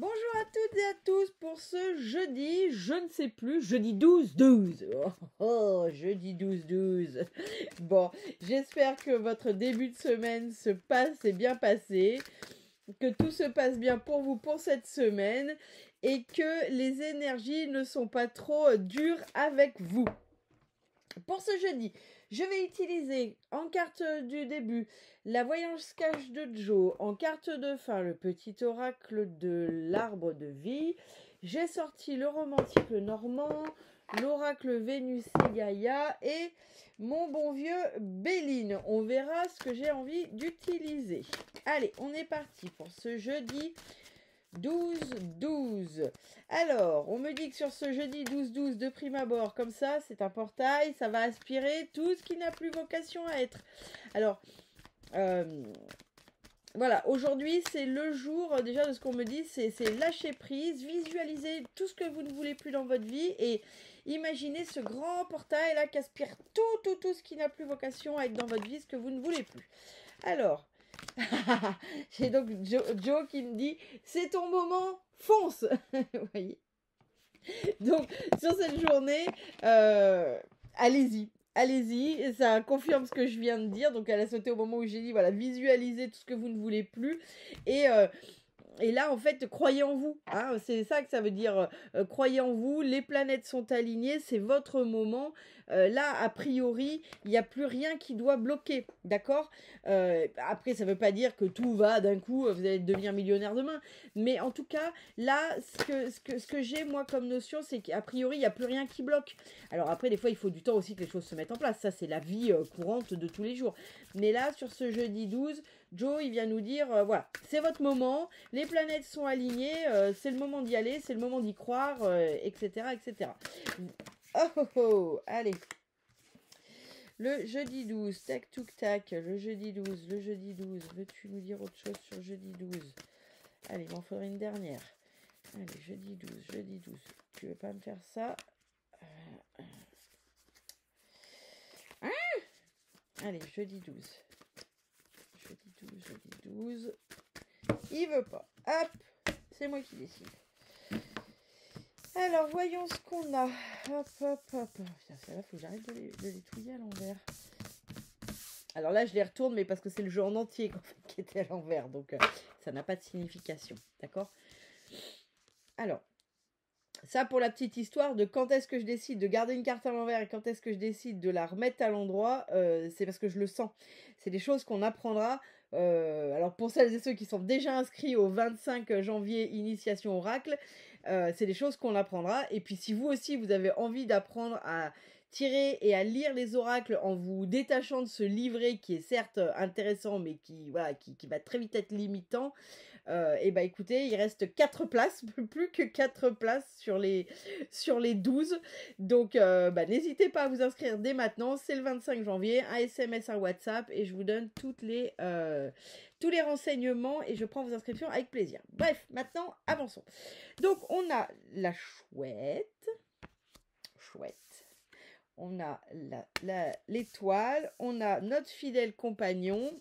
Bonjour à toutes et à tous pour ce jeudi, je ne sais plus, jeudi 12-12. Jeudi 12-12. Bon, j'espère que votre début de semaine s'est bien passé, que tout se passe bien pour vous pour cette semaine et que les énergies ne sont pas trop dures avec vous. Pour ce jeudi, je vais utiliser en carte du début la voyance cache de Joe, en carte de fin le petit oracle de l'arbre de vie. J'ai sorti le romantique normand, l'oracle Vénus et Gaïa et mon bon vieux Béline. On verra ce que j'ai envie d'utiliser. Allez, on est parti pour ce jeudi 12-12. Alors, on me dit que sur ce jeudi 12-12 de prime abord, comme ça, c'est un portail, ça va aspirer tout ce qui n'a plus vocation à être. Alors, voilà, aujourd'hui, c'est le jour, déjà, de ce qu'on me dit, c'est lâcher prise, visualiser tout ce que vous ne voulez plus dans votre vie et imaginez ce grand portail là qui aspire tout ce qui n'a plus vocation à être dans votre vie, ce que vous ne voulez plus. Alors, j'ai donc Joe qui me dit c'est ton moment, fonce. Vous voyez. Donc sur cette journée, allez-y. Allez-y, ça confirme ce que je viens de dire. Donc elle a sauté au moment où j'ai dit voilà, visualisez tout ce que vous ne voulez plus. Et là, en fait, croyez en vous. Hein, c'est ça que ça veut dire. Croyez en vous. Les planètes sont alignées. C'est votre moment. Là, a priori, il n'y a plus rien qui doit bloquer. D'accord. Après, ça ne veut pas dire que tout va d'un coup. Vous allez devenir millionnaire demain. Mais en tout cas, là, ce que j'ai, moi, comme notion, c'est qu'a priori, il n'y a plus rien qui bloque. Alors après, des fois, il faut du temps aussi que les choses se mettent en place. Ça, c'est la vie courante de tous les jours. Mais là, sur ce jeudi 12, Joe, il vient nous dire, voilà, c'est votre moment, les planètes sont alignées, c'est le moment d'y aller, c'est le moment d'y croire, etc., etc. Allez. Le jeudi 12, tac, touc, tac, le jeudi 12, veux-tu nous dire autre chose sur jeudi 12? Allez, il m'en faudrait une dernière. Allez, jeudi 12, tu veux pas me faire ça? Allez, jeudi 12. Jeudi 12. Il veut pas. Hop, c'est moi qui décide. Alors, voyons ce qu'on a. Hop. Putain, celle-là, faut que j'arrête de les touiller à l'envers. Alors là, je les retourne, mais parce que c'est le jeu en entier qui était à l'envers. Donc, ça n'a pas de signification. D'accord? Alors, ça pour la petite histoire de quand est-ce que je décide de garder une carte à l'envers et quand est-ce que je décide de la remettre à l'endroit, c'est parce que je le sens. C'est des choses qu'on apprendra. Alors pour celles et ceux qui sont déjà inscrits au 25 janvier Initiation Oracle, c'est des choses qu'on apprendra. Et puis si vous aussi vous avez envie d'apprendre à tirer et à lire les oracles en vous détachant de ce livret qui est certes intéressant mais qui va très vite être limitant, et bah écoutez, il reste 4 places, plus que 4 places sur les 12. Donc n'hésitez pas à vous inscrire dès maintenant, c'est le 25 janvier, un SMS, un WhatsApp et je vous donne tous les renseignements et je prends vos inscriptions avec plaisir. Bref, maintenant avançons. Donc on a la chouette. On a l'étoile, on a notre fidèle compagnon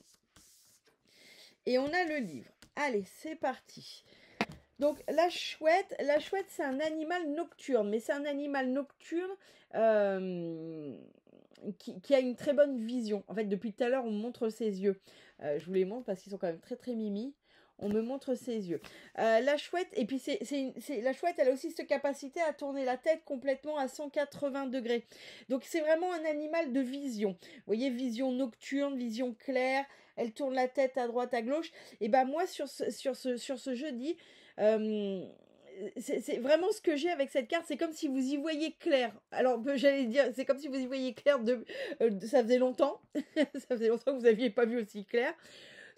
et on a le livre. Allez, c'est parti. Donc la chouette, c'est un animal nocturne, mais c'est un animal nocturne qui a une très bonne vision. En fait, depuis tout à l'heure, on me montre ses yeux. Je vous les montre parce qu'ils sont quand même très très mimi. On me montre ses yeux. La chouette, et puis la chouette, elle a aussi cette capacité à tourner la tête complètement à 180 degrés. Donc c'est vraiment un animal de vision. Vous voyez, vision nocturne, vision claire. Elle tourne la tête à droite, à gauche. Et ben moi, sur ce jeudi, c'est vraiment ce que j'ai avec cette carte. C'est comme si vous y voyez clair. Alors j'allais dire, c'est comme si vous y voyez clair. Ça faisait longtemps. Ça faisait longtemps que vous n'aviez pas vu aussi clair.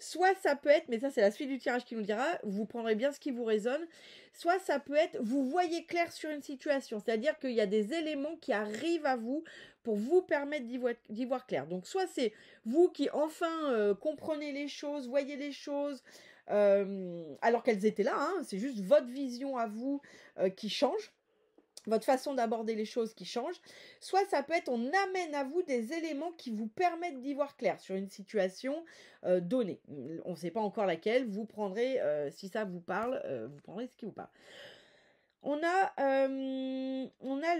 Soit ça peut être, mais ça c'est la suite du tirage qui nous dira, vous prendrez bien ce qui vous résonne, soit ça peut être, vous voyez clair sur une situation, c'est-à-dire qu'il y a des éléments qui arrivent à vous pour vous permettre d'y voir clair. Donc soit c'est vous qui enfin comprenez les choses, voyez les choses, alors qu'elles étaient là, hein, c'est juste votre vision à vous qui change. votre façon d'aborder les choses qui change, soit ça peut être on amène à vous des éléments qui vous permettent d'y voir clair sur une situation donnée. On ne sait pas encore laquelle, vous prendrez, si ça vous parle, vous prendrez ce qui vous parle. On a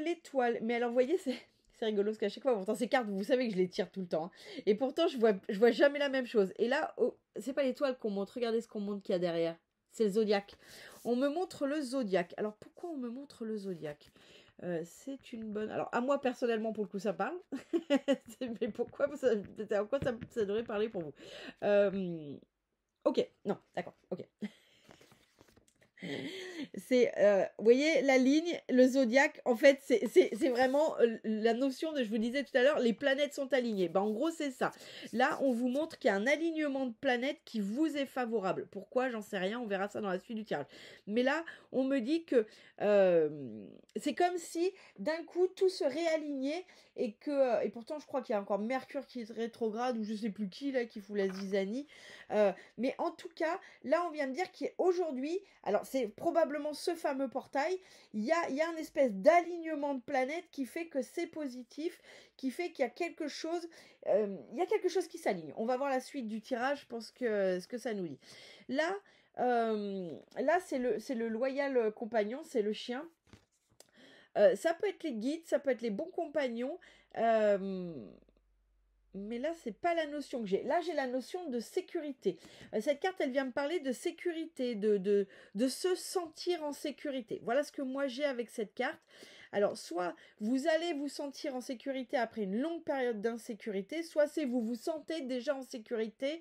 l'étoile, mais alors vous voyez, c'est rigolo parce qu'à chaque fois, pourtant ces cartes, vous savez que je les tire tout le temps, hein. Et pourtant je vois jamais la même chose. Et là, oh, c'est pas l'étoile qu'on montre, regardez ce qu'on montre qu'il y a derrière. C'est le zodiaque. On me montre le zodiaque. Alors pourquoi on me montre le zodiaque? C'est une bonne. Alors à moi personnellement, pour le coup, ça parle. Mais pourquoi en quoi ça devrait parler pour vous? Ok, non, d'accord, ok. C'est, vous voyez, la ligne, le zodiaque, en fait, c'est vraiment la notion de, je vous disais tout à l'heure, les planètes sont alignées. Ben, en gros, c'est ça. Là, on vous montre qu'il y a un alignement de planètes qui vous est favorable. Pourquoi? J'en sais rien, on verra ça dans la suite du tirage. Mais là, on me dit que c'est comme si, d'un coup, tout se réalignait et que, et pourtant, je crois qu'il y a encore Mercure qui est rétrograde ou je sais plus qui, là, qui fout la zizanie. Mais en tout cas, là, on vient de dire qu'aujourd'hui, alors c'est probablement ce fameux portail, il y a un espèce d'alignement de planètes qui fait que c'est positif, qui fait qu'il y a quelque chose, qui s'aligne. On va voir la suite du tirage pour ce que ça nous dit. Là, c'est le loyal compagnon, c'est le chien. Ça peut être les guides, ça peut être les bons compagnons. Mais là, c'est pas la notion que j'ai. Là, j'ai la notion de sécurité. Cette carte, elle vient me parler de sécurité, de se sentir en sécurité. Voilà ce que moi j'ai avec cette carte. Alors, soit vous allez vous sentir en sécurité après une longue période d'insécurité, soit c'est vous vous sentez déjà en sécurité.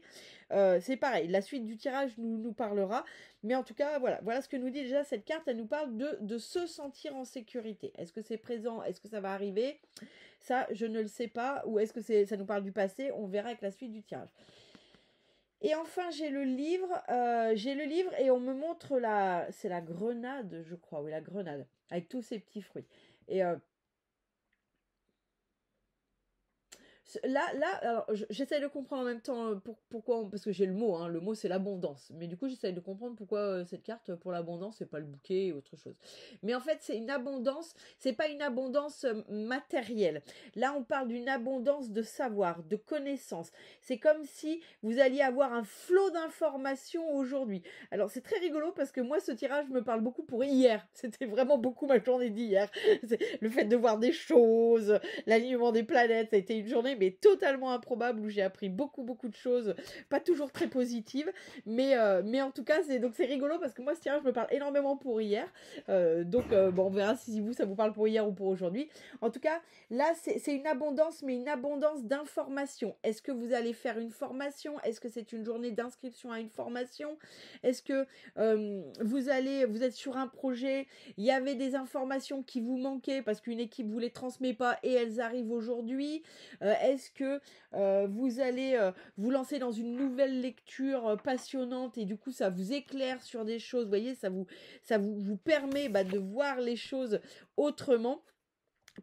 C'est pareil, la suite du tirage nous parlera. Mais en tout cas, voilà ce que nous dit déjà cette carte. Elle nous parle de se sentir en sécurité. Est-ce que c'est présent? Est-ce que ça va arriver? Ça, je ne le sais pas. Ou est-ce que ça nous parle du passé? On verra avec la suite du tirage. Et enfin, j'ai le livre et on me montre c'est la grenade, je crois. Oui, la grenade. Avec tous ces petits fruits. Et là, alors j'essaie de comprendre en même temps pourquoi, parce que j'ai le mot c'est l'abondance. Mais du coup, j'essaie de comprendre pourquoi cette carte pour l'abondance, c'est pas le bouquet ou autre chose. Mais en fait, c'est une abondance, c'est pas une abondance matérielle. Là, on parle d'une abondance de savoir, de connaissances. C'est comme si vous alliez avoir un flot d'informations aujourd'hui. Alors, c'est très rigolo parce que moi, ce tirage me parle beaucoup pour hier. C'était vraiment beaucoup ma journée d'hier. Le fait de voir des choses, l'alignement des planètes, ça a été une journée mais totalement improbable où j'ai appris beaucoup de choses, pas toujours très positives, mais en tout cas c'est rigolo parce que moi ce tirage me parle énormément pour hier, bon, on verra si vous ça vous parle pour hier ou pour aujourd'hui. En tout cas là c'est une abondance, mais une abondance d'informations. Est-ce que vous allez faire une formation? Est-ce que c'est une journée d'inscription à une formation? Est-ce que vous êtes sur un projet, il y avait des informations qui vous manquaient parce qu'une équipe vous les transmet pas et elles arrivent aujourd'hui? Est-ce que vous allez vous lancer dans une nouvelle lecture passionnante et du coup ça vous éclaire sur des choses, vous voyez, ça vous permet de voir les choses autrement.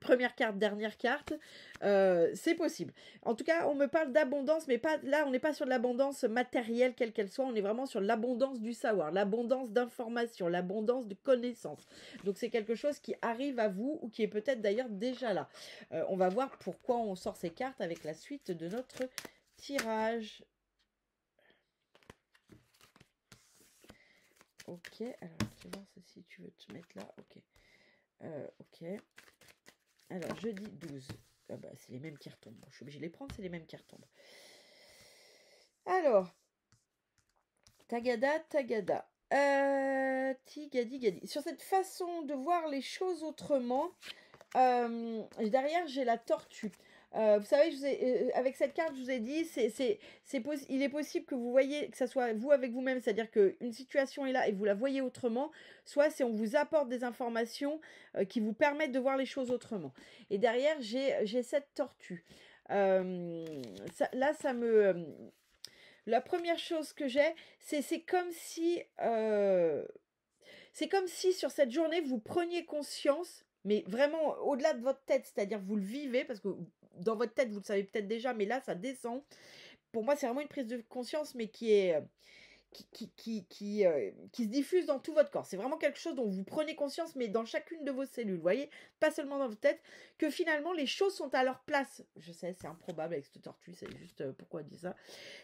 Première carte, dernière carte, c'est possible. En tout cas, on me parle d'abondance, mais pas là, on n'est pas sur de l'abondance matérielle, quelle qu'elle soit, on est vraiment sur l'abondance du savoir, l'abondance d'informations, l'abondance de connaissances. Donc c'est quelque chose qui arrive à vous ou qui est peut-être d'ailleurs déjà là. On va voir pourquoi on sort ces cartes avec la suite de notre tirage. Ok, alors tu vois si tu veux te mettre là, ok. Ok. Alors, jeudi 12. Ah c'est les mêmes qui retombent. Bon, je suis obligée de les prendre, c'est les mêmes qui retombent. Alors, Tagada. Tigadi. Sur cette façon de voir les choses autrement, derrière, j'ai la tortue. Vous savez, avec cette carte, je vous ai dit, il est possible que vous voyez, que ça soit vous avec vous-même, c'est-à-dire qu'une situation est là et vous la voyez autrement, soit c'est on vous apporte des informations qui vous permettent de voir les choses autrement. Et derrière, j'ai cette tortue. La première chose que j'ai, c'est comme si sur cette journée, vous preniez conscience, mais vraiment au-delà de votre tête, c'est-à-dire vous le vivez, parce que dans votre tête, vous le savez peut-être déjà, mais là, ça descend. Pour moi, c'est vraiment une prise de conscience, mais qui est qui se diffuse dans tout votre corps. C'est vraiment quelque chose dont vous prenez conscience, mais dans chacune de vos cellules, vous voyez, pas seulement dans votre tête, que finalement les choses sont à leur place. Je sais, c'est improbable avec cette tortue, c'est juste pourquoi je dis ça.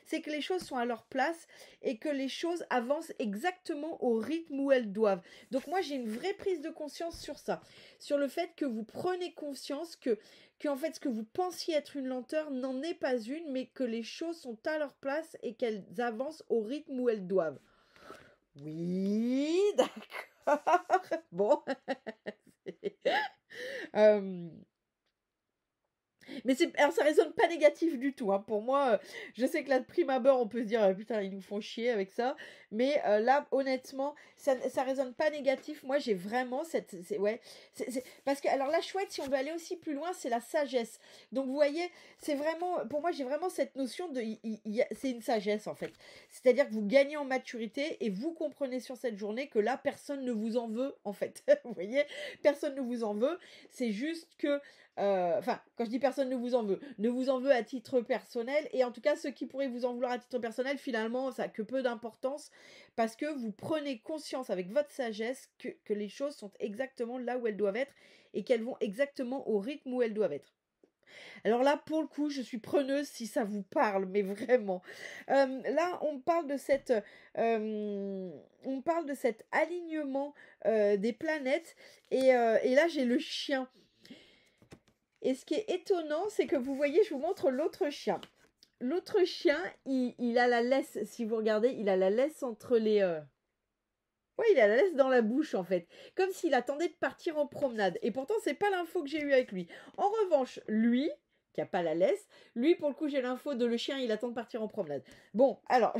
C'est que les choses sont à leur place et que les choses avancent exactement au rythme où elles doivent. Donc moi, j'ai une vraie prise de conscience sur ça, sur le fait que vous prenez conscience que en fait, ce que vous pensiez être une lenteur n'en est pas une, mais que les choses sont à leur place et qu'elles avancent au rythme où elles doivent. Oui, d'accord. Bon. Mais alors ça résonne pas négatif du tout, hein. Pour moi, je sais que là de prime abord on peut se dire putain ils nous font chier avec ça, mais là honnêtement ça résonne pas négatif. Moi j'ai vraiment parce que alors la chouette, si on veut aller aussi plus loin, c'est la sagesse. Donc vous voyez, c'est vraiment, pour moi j'ai vraiment cette notion de c'est une sagesse en fait. C'est-à-dire que vous gagnez en maturité et vous comprenez sur cette journée que là personne ne vous en veut en fait. Vous voyez, personne ne vous en veut, c'est juste que enfin, quand je dis personne ne vous en veut à titre personnel, et en tout cas ceux qui pourraient vous en vouloir à titre personnel, finalement ça n'a que peu d'importance, parce que vous prenez conscience avec votre sagesse que les choses sont exactement là où elles doivent être, et qu'elles vont exactement au rythme où elles doivent être. Alors là, pour le coup, je suis preneuse si ça vous parle, mais vraiment. Là, on parle de cet alignement des planètes, et là j'ai le chien. Et ce qui est étonnant, c'est que vous voyez, je vous montre l'autre chien. L'autre chien, il a la laisse, si vous regardez, il a la laisse entre les... Ouais, il a la laisse dans la bouche, en fait. Comme s'il attendait de partir en promenade. Et pourtant, c'est pas l'info que j'ai eue avec lui. En revanche, lui, qui a pas la laisse, lui, pour le coup, j'ai l'info de le chien, il attend de partir en promenade. Bon, alors...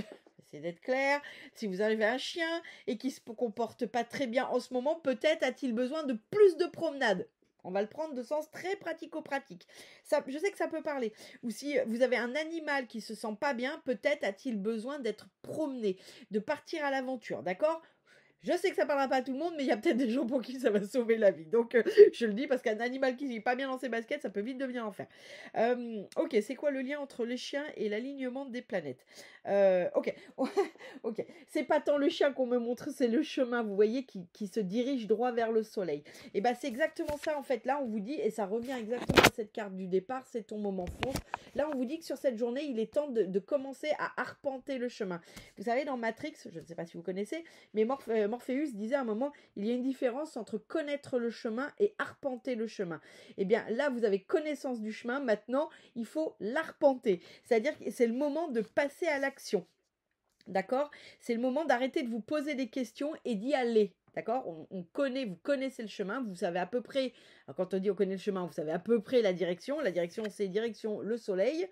Essayez d'être clair, si vous arrivez à un chien et qui se comporte pas très bien en ce moment, peut-être a-t-il besoin de plus de promenade. On va le prendre de sens très pratico-pratique. Ça, je sais que ça peut parler. Ou si vous avez un animal qui se sent pas bien, peut-être a-t-il besoin d'être promené, de partir à l'aventure, d'accord ? Je sais que ça parlera pas à tout le monde, mais il y a peut-être des gens pour qui ça va sauver la vie. Donc, je le dis parce qu'un animal qui n'est pas bien dans ses baskets, ça peut vite devenir l'enfer. Ok, c'est quoi le lien entre les chiens et l'alignement des planètes ? Ok, ok. C'est pas tant le chien qu'on me montre, c'est le chemin, vous voyez, qui se dirige droit vers le soleil. Et bien, c'est exactement ça, en fait. Là, on vous dit, et ça revient exactement à cette carte du départ, c'est ton moment fonce. Là, on vous dit que sur cette journée, il est temps de commencer à arpenter le chemin. Vous savez, dans Matrix, je ne sais pas si vous connaissez, mais Morpheus disait à un moment, il y a une différence entre connaître le chemin et arpenter le chemin. Eh bien, là, vous avez connaissance du chemin. Maintenant, il faut l'arpenter. C'est-à-dire que c'est le moment de passer à l'action. D'accord ? C'est le moment d'arrêter de vous poser des questions et d'y aller. D'accord ? Vous connaissez le chemin, vous savez à peu près, alors quand on dit on connaît le chemin, vous savez à peu près la direction. La direction, c'est direction le soleil.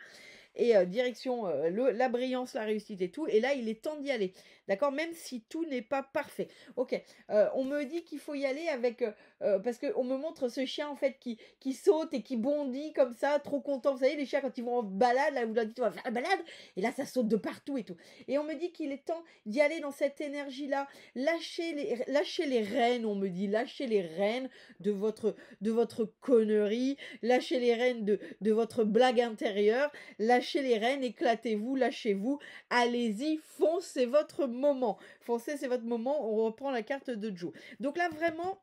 Et direction la brillance, la réussite et tout. Et là, il est temps d'y aller. D'accord ? Même si tout n'est pas parfait. Ok. On me dit qu'il faut y aller avec... parce qu'on me montre ce chien, en fait, qui saute et qui bondit comme ça, trop content. Vous savez, les chiens, quand ils vont en balade, là, vous leur dites, on va faire la balade. Et là, ça saute de partout et tout. Et on me dit qu'il est temps d'y aller dans cette énergie-là. Lâchez les rênes, on me dit. Lâchez les rênes de votre connerie. Lâchez les rênes de votre blague intérieure. Lâchez les rênes, éclatez-vous, lâchez-vous, allez-y, foncez votre moment. Foncez, c'est votre moment, on reprend la carte de Joe. Donc là, vraiment...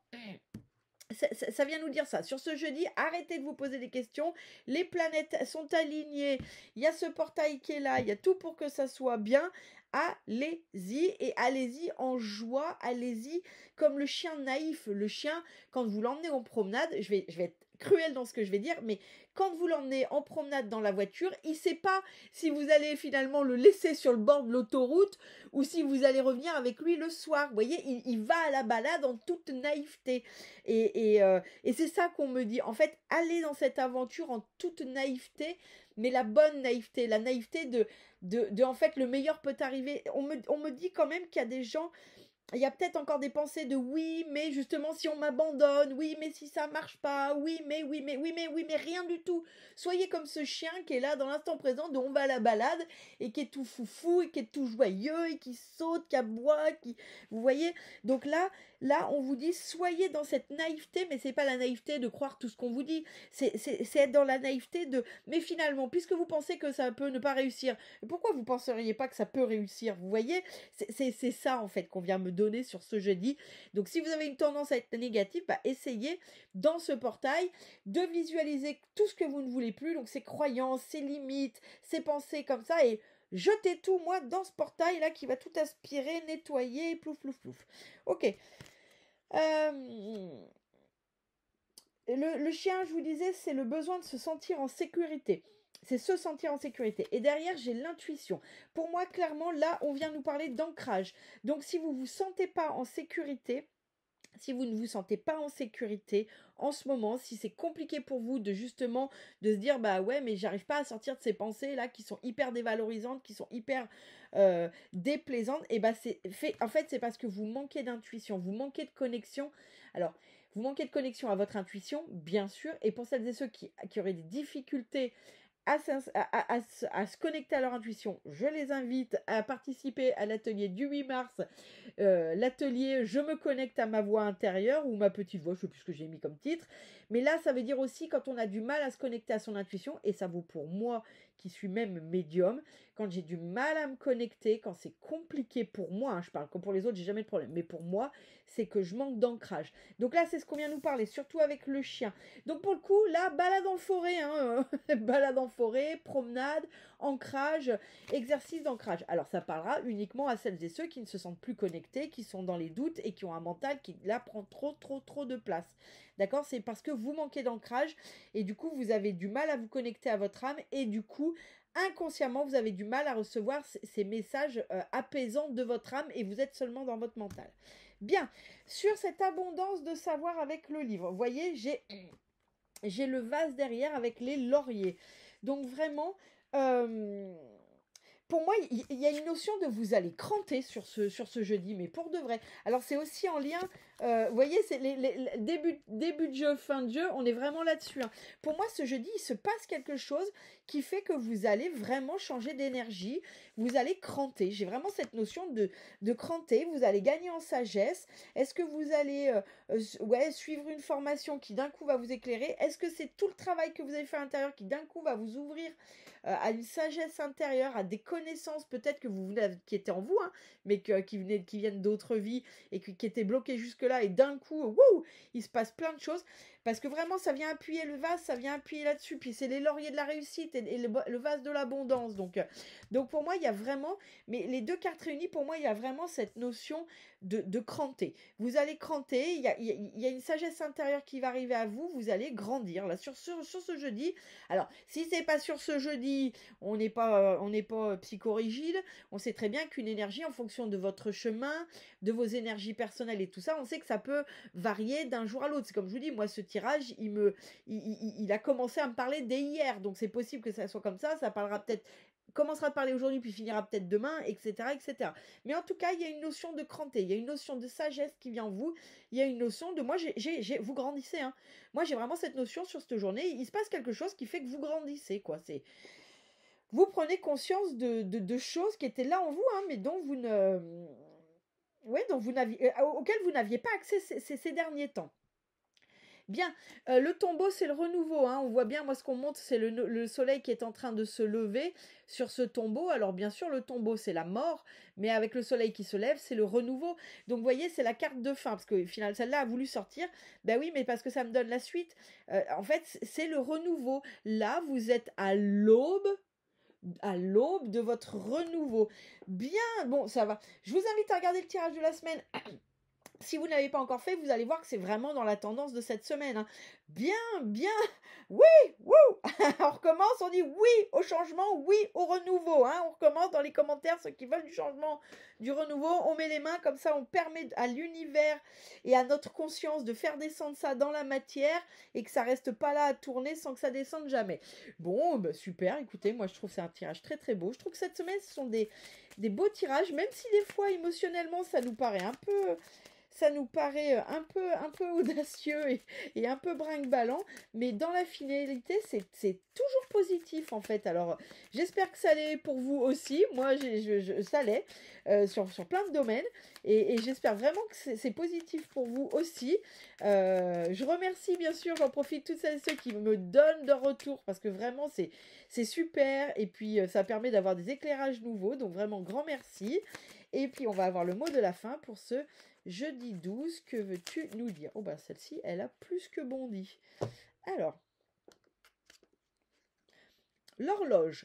Ça vient nous dire ça. Sur ce jeudi, arrêtez de vous poser des questions. Les planètes sont alignées. Il y a ce portail qui est là. Il y a tout pour que ça soit bien. Allez-y et allez-y en joie. Allez-y comme le chien naïf. Le chien, quand vous l'emmenez en promenade, je vais être cruel dans ce que je vais dire, mais quand vous l'emmenez en promenade dans la voiture, il ne sait pas si vous allez finalement le laisser sur le bord de l'autoroute ou si vous allez revenir avec lui le soir. Vous voyez, il va à la balade en toute naïveté. Et c'est ça qu'on me dit. En fait, allez dans cette aventure en toute naïveté, mais la bonne naïveté, la naïveté de en fait, le meilleur peut arriver. On me dit quand même qu'il y a des gens il y a peut-être encore des pensées de oui, mais justement, si on m'abandonne, oui, mais si ça marche pas, oui, mais, oui, mais, oui, mais, oui, mais rien du tout. Soyez comme ce chien qui est là dans l'instant présent, dont on va à la balade, et qui est tout foufou, et qui est tout joyeux, et qui saute, qui aboie, qui, vous voyez? Donc là, on vous dit, soyez dans cette naïveté, mais c'est pas la naïveté de croire tout ce qu'on vous dit, c'est être dans la naïveté de, mais finalement, puisque vous pensez que ça peut ne pas réussir, pourquoi vous penseriez pas que ça peut réussir? Vous voyez? C'est ça, en fait, qu'on vient me donner sur ce jeudi. Donc, si vous avez une tendance à être négatif, bah, essayez, dans ce portail, de visualiser tout ce que vous ne voulez plus, donc ces croyances, ces limites, ces pensées comme ça, et jetez tout, moi, dans ce portail-là, qui va tout aspirer, nettoyer, plouf, plouf, plouf. Ok. Le chien, je vous disais, c'est le besoin de se sentir en sécurité. C'est se sentir en sécurité. Et derrière, j'ai l'intuition. Pour moi, clairement, là, on vient nous parler d'ancrage. Donc, si vous ne vous sentez pas en sécurité, si vous ne vous sentez pas en sécurité en ce moment, si c'est compliqué pour vous de justement de se dire bah ouais mais j'arrive pas à sortir de ces pensées là qui sont hyper dévalorisantes, qui sont hyper déplaisantes, et bah c'est fait en fait c'est parce que vous manquez d'intuition, vous manquez de connexion. Alors vous manquez de connexion à votre intuition, bien sûr, et pour celles et ceux qui auraient des difficultés à se connecter à leur intuition, je les invite à participer à l'atelier du 8 mars, l'atelier Je me connecte à ma voix intérieure, ou ma petite voix, je ne sais plus ce que j'ai mis comme titre, mais là ça veut dire aussi quand on a du mal à se connecter à son intuition, et ça vaut pour moi qui suis même médium, quand j'ai du mal à me connecter, quand c'est compliqué pour moi, hein, je parle comme pour les autres, j'ai jamais de problème, mais pour moi, c'est que je manque d'ancrage. Donc là, c'est ce qu'on vient nous parler, surtout avec le chien. Donc pour le coup, là, balade en forêt, hein, balade en forêt, promenade, ancrage, exercice d'ancrage. Alors ça parlera uniquement à celles et ceux qui ne se sentent plus connectés, qui sont dans les doutes et qui ont un mental qui là prend trop de place. D'accord? C'est parce que vous manquez d'ancrage et du coup vous avez du mal à vous connecter à votre âme, et du coup inconsciemment vous avez du mal à recevoir ces messages apaisants de votre âme, et vous êtes seulement dans votre mental. Bien, sur cette abondance de savoir avec le livre, vous voyez, j'ai le vase derrière avec les lauriers. Donc vraiment, pour moi, il y a une notion de vous allez cranter sur ce jeudi, mais pour de vrai. Alors c'est aussi en lien, vous voyez, c'est les début de jeu, fin de jeu, on est vraiment là-dessus. Hein. Pour moi, ce jeudi, il se passe quelque chose qui fait que vous allez vraiment changer d'énergie, vous allez cranter. J'ai vraiment cette notion de cranter, vous allez gagner en sagesse. Est-ce que vous allez suivre une formation qui d'un coup va vous éclairer? Est-ce que c'est tout le travail que vous avez fait à l'intérieur qui d'un coup va vous ouvrir à une sagesse intérieure, à des connaissances peut-être que qui étaient en vous, hein, mais qui viennent d'autres vies et qui étaient bloquées jusque-là, et d'un coup, wouh, il se passe plein de choses, parce que vraiment ça vient appuyer le vase, ça vient appuyer là-dessus, puis c'est les lauriers de la réussite et le vase de l'abondance, donc pour moi il y a vraiment, mais les deux cartes réunies, pour moi il y a vraiment cette notion de cranter. Vous allez cranter, il y a une sagesse intérieure qui va arriver à vous, vous allez grandir là sur ce jeudi. Alors si c'est pas sur ce jeudi, on n'est pas psychorigide, on sait très bien qu'une énergie en fonction de votre chemin, de vos énergies personnelles et tout ça, on sait que ça peut varier d'un jour à l'autre. C'est comme je vous dis, moi ce tirage, il a commencé à me parler dès hier, donc c'est possible que ça soit comme ça parlera peut-être, commencera de parler aujourd'hui puis finira peut-être demain, etc., etc. Mais en tout cas, il y a une notion de cranté, il y a une notion de sagesse qui vient en vous, il y a une notion de, moi, vous grandissez, hein. Moi, j'ai vraiment cette notion sur cette journée, il se passe quelque chose qui fait que vous grandissez, quoi. Vous prenez conscience de choses qui étaient là en vous, hein, mais dont vous ne... Ouais, auxquelles vous n'aviez pas accès ces derniers temps. Bien, le tombeau, c'est le renouveau. Hein. On voit bien, moi, ce qu'on montre, c'est le soleil qui est en train de se lever sur ce tombeau. Alors, bien sûr, le tombeau, c'est la mort, mais avec le soleil qui se lève, c'est le renouveau. Donc, vous voyez, c'est la carte de fin, parce que, au final, celle-là a voulu sortir. Ben oui, mais parce que ça me donne la suite. En fait, c'est le renouveau. Là, vous êtes à l'aube de votre renouveau. Bien, bon, ça va. Je vous invite à regarder le tirage de la semaine Si vous ne l'avez pas encore fait, vous allez voir que c'est vraiment dans la tendance de cette semaine. Hein. Bien, bien, oui, wouh. On recommence, on dit oui au changement, oui au renouveau. Hein. On recommence dans les commentaires, ceux qui veulent du changement, du renouveau. On met les mains, comme ça on permet à l'univers et à notre conscience de faire descendre ça dans la matière et que ça reste pas là à tourner sans que ça descende jamais. Bon, bah super, écoutez, moi je trouve que c'est un tirage très très beau. Je trouve que cette semaine, ce sont des beaux tirages, même si des fois émotionnellement ça nous paraît un peu un peu audacieux et un peu brinque-ballant, mais dans la finalité, c'est toujours positif en fait. Alors, j'espère que ça l'est pour vous aussi. Moi, ça l'est sur plein de domaines et j'espère vraiment que c'est positif pour vous aussi. Je remercie bien sûr, j'en profite toutes celles et ceux qui me donnent leur retour parce que vraiment, c'est super et puis ça permet d'avoir des éclairages nouveaux. Donc, vraiment, grand merci. Et puis, on va avoir le mot de la fin pour ce jeudi 12, que veux-tu nous dire? Oh bah celle-ci, elle a plus que bondi. Alors, l'horloge.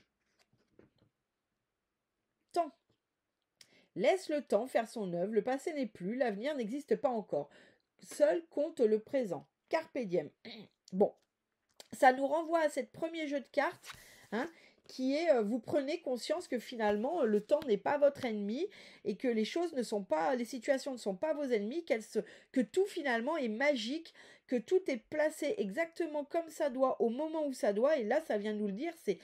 Temps. Laisse le temps faire son œuvre, le passé n'est plus, l'avenir n'existe pas encore. Seul compte le présent. Carpe diem. Bon, ça nous renvoie à cette premier jeu de cartes, hein, qui est vous prenez conscience que finalement le temps n'est pas votre ennemi et que les choses ne sont pas, les situations ne sont pas vos ennemis, que tout finalement est magique, que tout est placé exactement comme ça doit au moment où ça doit. Et là, ça vient nous le dire, c'est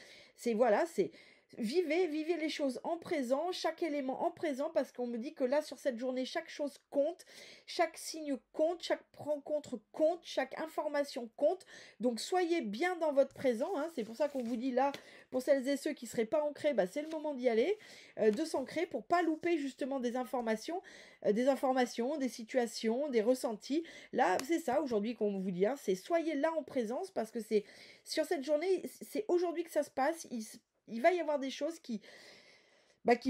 vivez les choses en présent, chaque élément en présent, parce qu'on me dit que là, sur cette journée, chaque chose compte, chaque signe compte, chaque rencontre compte, chaque information compte. Donc, soyez bien dans votre présent. Hein. C'est pour ça qu'on vous dit là, pour celles et ceux qui ne seraient pas ancrés, bah, c'est le moment d'y aller, de s'ancrer pour pas louper justement des informations, des situations, des ressentis. Là, c'est ça aujourd'hui qu'on vous dit. Hein. C'est soyez là en présence parce que c'est sur cette journée, c'est aujourd'hui que ça se passe. Il va y avoir des choses qui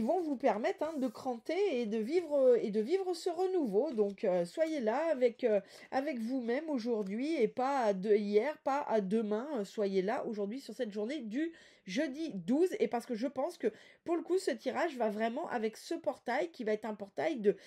vont vous permettre de cranter et de vivre ce renouveau. Donc, soyez là avec vous-même aujourd'hui et pas hier, pas à demain. Soyez là aujourd'hui sur cette journée du jeudi 12. Et parce que je pense que, pour le coup, ce tirage va vraiment avec ce portail qui va être un portail de...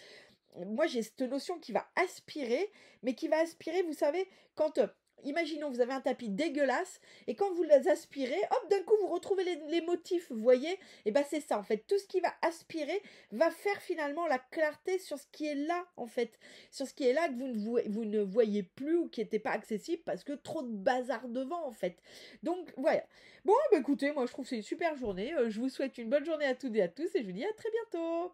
Moi, j'ai cette notion qui va aspirer, mais qui va aspirer, vous savez, quand... Imaginons, vous avez un tapis dégueulasse et quand vous les aspirez, hop, d'un coup, vous retrouvez les motifs, vous voyez? Et bien, c'est ça, en fait. Tout ce qui va aspirer va faire finalement la clarté sur ce qui est là, en fait. Sur ce qui est là que vous ne voyez plus ou qui n'était pas accessible parce que trop de bazar devant, en fait. Donc, voilà. Bon, écoutez, moi, je trouve que c'est une super journée. Je vous souhaite une bonne journée à toutes et à tous et je vous dis à très bientôt.